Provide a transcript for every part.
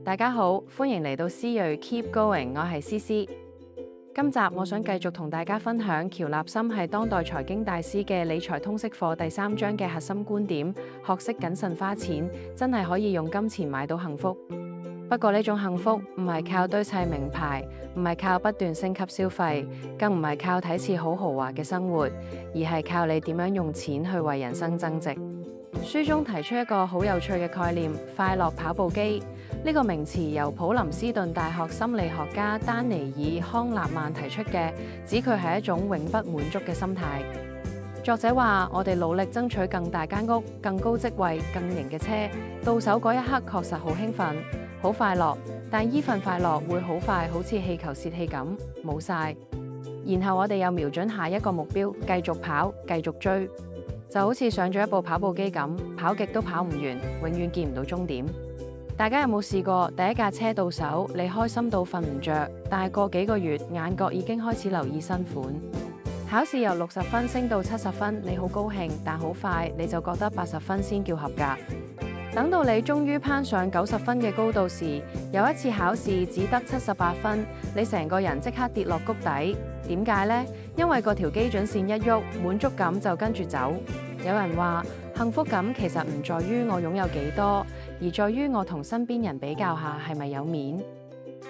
大家好，歡迎嚟到思睿 Keep Going， 我係思思。今集我想繼續同大家分享喬納森係當代財經大師嘅理財通識課第3章嘅核心觀點：學識謹慎花錢，真係可以用金錢買到幸福。不過呢種幸福唔係靠堆砌名牌，唔係靠不斷升級消費，更唔係靠睇似好豪華嘅生活，而係靠你點樣用錢去為人生增值。書中提出一個好有趣嘅概念：快樂跑步機。呢個名詞由普林斯頓大學心理學家丹尼爾康納曼提出嘅，指佢係一種永不滿足嘅心態。作者話：我哋努力爭取更大間屋、更高職位、更型嘅車，到手嗰一刻確實好興奮、好快樂，但依份快樂會好快好似氣球泄氣咁冇晒。然後我哋又瞄準下一個目標，繼續跑、繼續追，就好似上咗一部跑步機咁，跑極都跑唔完，永遠見唔到終點。大家有冇試過第一架車到手，你開心到瞓唔着，但係過幾個月，眼角已經開始留意新款。考試由60分升到70分，你好高興，但好快你就覺得80分先叫合格。等到你終於攀上90分嘅高度時，有一次考試只得78分，你成個人即刻跌落谷底。點解呢？因為嗰條基準線一喐，滿足感就跟住走。有人話，幸福感其實唔在於我擁有幾多，而在於我同身邊人比較下係咪有面。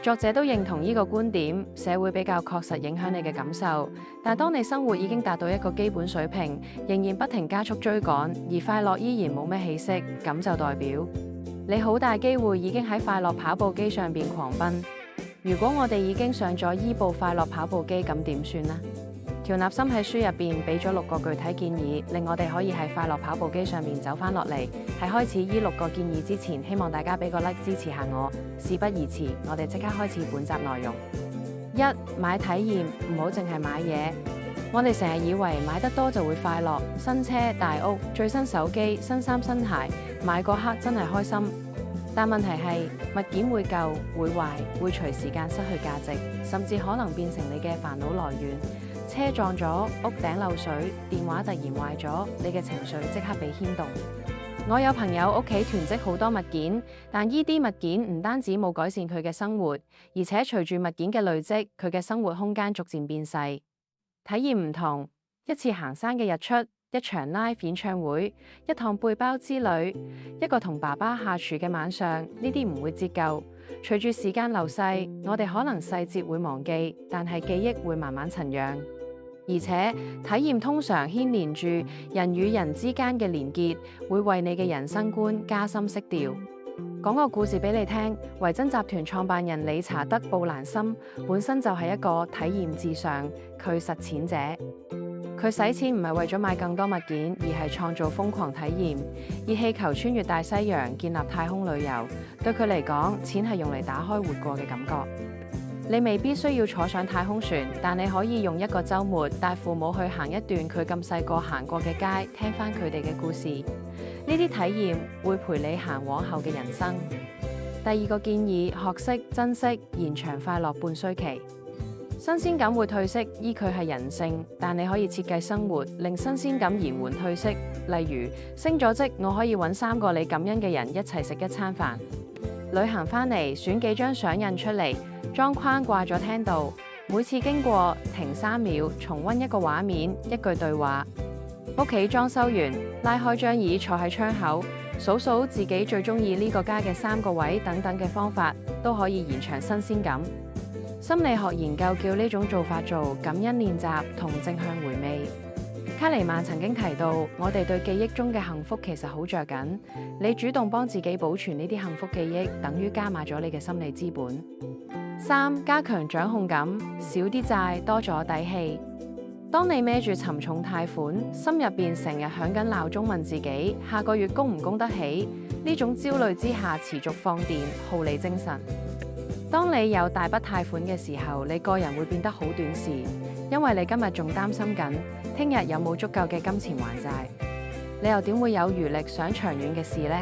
作者都認同呢個觀點，社會比較確實影響你嘅感受。但當你生活已經達到一個基本水平，仍然不停加速追趕，而快樂依然冇咩起色，咁就代表你好大機會已經喺快樂跑步機上邊狂奔。如果我哋已經上咗依部快樂跑步機，咁點算呢？喬納森喺書入邊俾咗6個具體建議，令我哋可以喺快樂跑步機上面走翻落嚟。喺開始依6個建議之前，希望大家俾個 like 支持下我。事不宜遲，我哋即刻開始本集內容。1. 買體驗，唔好淨係買嘢。我哋成日以為買得多就會快樂，新車、大屋、最新手機、新衫、新鞋，買嗰刻真係開心。但問題係物件會舊、會壞、會隨時間失去價值，甚至可能變成你嘅煩惱來源。車撞咗，屋頂漏水，電話突然壞咗，你嘅情緒即刻被牽動。我有朋友屋企囤積好多物件，但呢啲物件唔單止冇改善佢嘅生活，而且隨住物件嘅累積，佢嘅生活空間逐漸變細。體驗唔同，一次行山嘅日出，一場 live 演唱會，一趟背包之旅，一個同爸爸下廚嘅晚上，呢啲唔會折舊。隨住時間流逝，我哋可能細節會忘記，但係記憶會慢慢陳釀。而且體驗通常牽連住人與人之間嘅連結，會為你嘅人生觀加深色調。講個故事俾你聽，維珍集團創辦人理查德布蘭森本身就係一個體驗至上，佢實踐者。佢使錢唔係為咗買更多物件，而係創造瘋狂體驗。以氣球穿越大西洋，建立太空旅遊，對佢嚟講，錢係用嚟打開活過嘅感覺。你未必需要坐上太空船，但你可以用一個週末帶父母去行一段佢咁細個行過嘅街，聽翻佢哋嘅故事。呢啲體驗會陪你行往後嘅人生。第2個建議，學識珍惜，延長快樂半衰期。新鮮感會褪色，依佢係人性，但你可以設計生活，令新鮮感延緩褪色。例如，升咗職，我可以揾3個你感恩嘅人一齊食一餐飯。旅行翻嚟，選幾張相印出嚟，裝框掛咗廳度，每次經過停3秒，重溫一個畫面，一句對話。屋企裝修完，拉開張椅坐喺窗口，數數自己最中意呢個家嘅3個位等等嘅方法，都可以延長新鮮感。心理學研究叫呢種做法做感恩練習同正向回味。卡尼曼曾經提到，我哋對記憶中嘅幸福其實好着緊。你主動幫自己保存呢啲幸福記憶，等於加碼咗你嘅心理資本。3. 加強掌控感，少啲債，多咗底氣。當你孭住沉重貸款，心入邊成日響緊鬧鐘問自己，下個月供唔供得起？呢種焦慮之下持續放電，耗你精神。當你有大筆貸款嘅時候，你個人會變得好短視，因為你今日仲擔心緊，聽日有冇足夠嘅金錢還債，你又點會有餘力想長遠嘅事呢？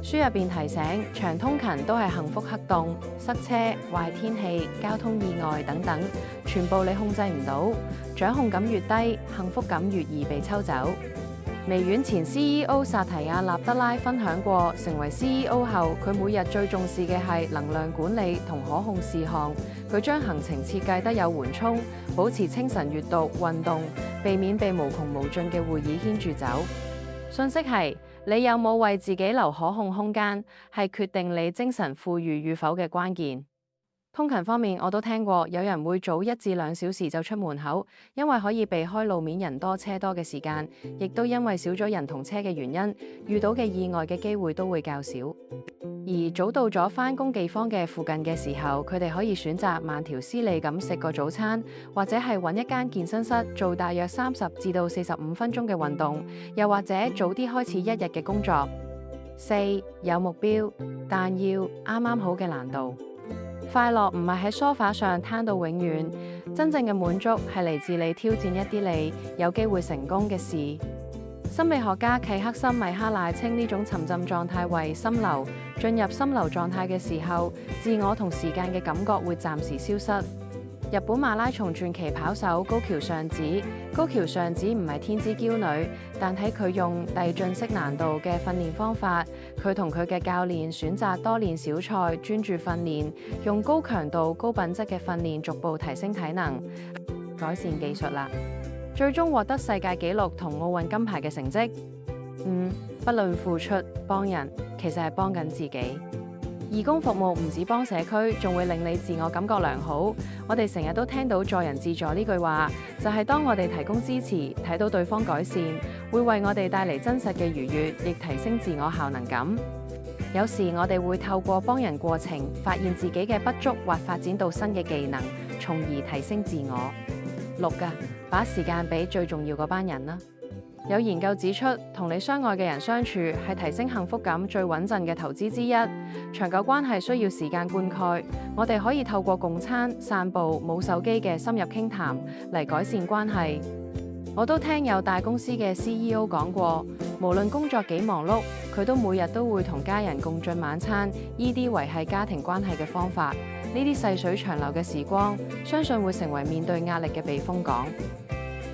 書入邊提醒，長通勤都係幸福黑洞，塞車、壞天氣、交通意外等等，全部你控制唔到。掌控感越低，幸福感越易被抽走。微軟前 CEO 薩提亞納德拉分享過，成為 CEO 後，佢每日最重視嘅係能量管理同可控事項。佢將行程設計得有緩衝，保持清晨閱讀、運動，避免被無窮無盡嘅會議牽住走。信息係：你有冇為自己留可控空間，係決定你精神富裕與否嘅關鍵。通勤方面，我都聽過有人會早1至2小時就出門口，因為可以避開路面人多車多嘅時間，亦都因為少咗人同車嘅原因，遇到嘅意外嘅機會都會較少。而早到咗返工地方嘅附近嘅時候，佢哋可以選擇慢條斯理咁食個早餐，或者係揾一間健身室做大約30至到45分鐘嘅運動，又或者早啲開始一日嘅工作。4. 有目標，但要啱啱好嘅難度。快樂唔係喺梳化上攤到永遠，真正嘅滿足係嚟自你挑戰一啲你有機會成功嘅事。心理學家契克森米哈賴稱呢種沉浸狀態為心流。進入心流狀態嘅時候，自我同時間嘅感覺會暫時消失。日本馬拉松傳奇跑手高橋尚子唔係天之驕女，但喺佢用遞進式難度嘅訓練方法，佢同佢嘅教練選擇多練小賽，專注訓練，用高強度、高品質嘅訓練逐步提升體能，改善技術啦，最終獲得世界紀錄同奧運金牌嘅成績。不論付出幫人，其實係幫緊自己。義工服務唔止幫社區，仲會令你自我感覺良好。我哋成日都聽到助人自助呢句話，就係當我哋提供支持，睇到對方改善，會為我哋帶嚟真實嘅愉悅，亦提升自我效能感。有時我哋會透過幫人過程，發現自己嘅不足或發展到新嘅技能，從而提升自我。6. 把時間俾最重要嗰班人啦。有研究指出，同你相愛嘅人相處係提升幸福感最穩陣嘅投資之一。長久關係需要時間灌溉，我哋可以透過共餐、散步、冇手機嘅深入傾談嚟改善關係。我都聽有大公司嘅 CEO 講過，無論工作幾忙碌，佢都每日都會同家人共進晚餐，依啲維繫家庭關係嘅方法。呢啲細水長流嘅時光，相信會成為面對壓力嘅避風港。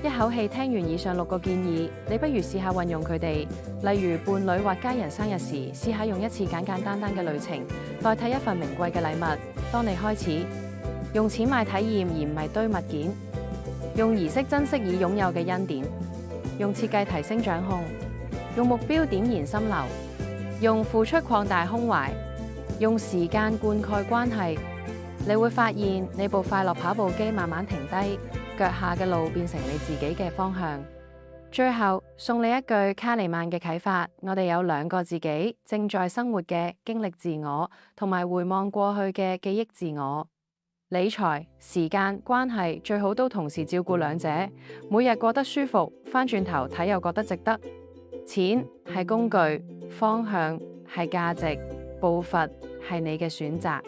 一口氣聽完以上6個建議，你不如試下運用佢哋。例如伴侶或家人生日時，試下用一次簡簡單單嘅旅程，代替一份名貴嘅禮物。當你開始用錢買體驗而唔係堆物件，用儀式珍惜已擁有嘅恩典，用設計提升掌控，用目標點燃心流，用付出擴大胸懷，用時間灌溉關係，你會發現你部快樂跑步機慢慢停低，腳下嘅路變成你自己嘅方向。最後送你一句卡尼曼嘅啟發：我哋有2個自己，正在生活嘅經歷自我，同埋回望過去嘅記憶自我。理財、時間、關係最好都同時照顧2者，每日過得舒服，翻轉頭睇又覺得值得。錢係工具，方向係價值，步伐係你嘅選擇。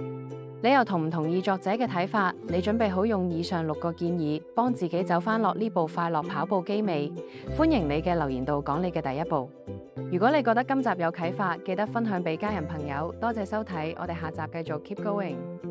你又同唔同意作者嘅睇法？你準備好用以上6個建議，幫自己走返落呢部快樂跑步機未？歡迎你嘅留言度講你嘅第一步。如果你覺得今集有啟發，記得分享俾家人朋友。多謝收睇，我哋下集繼續 keep going。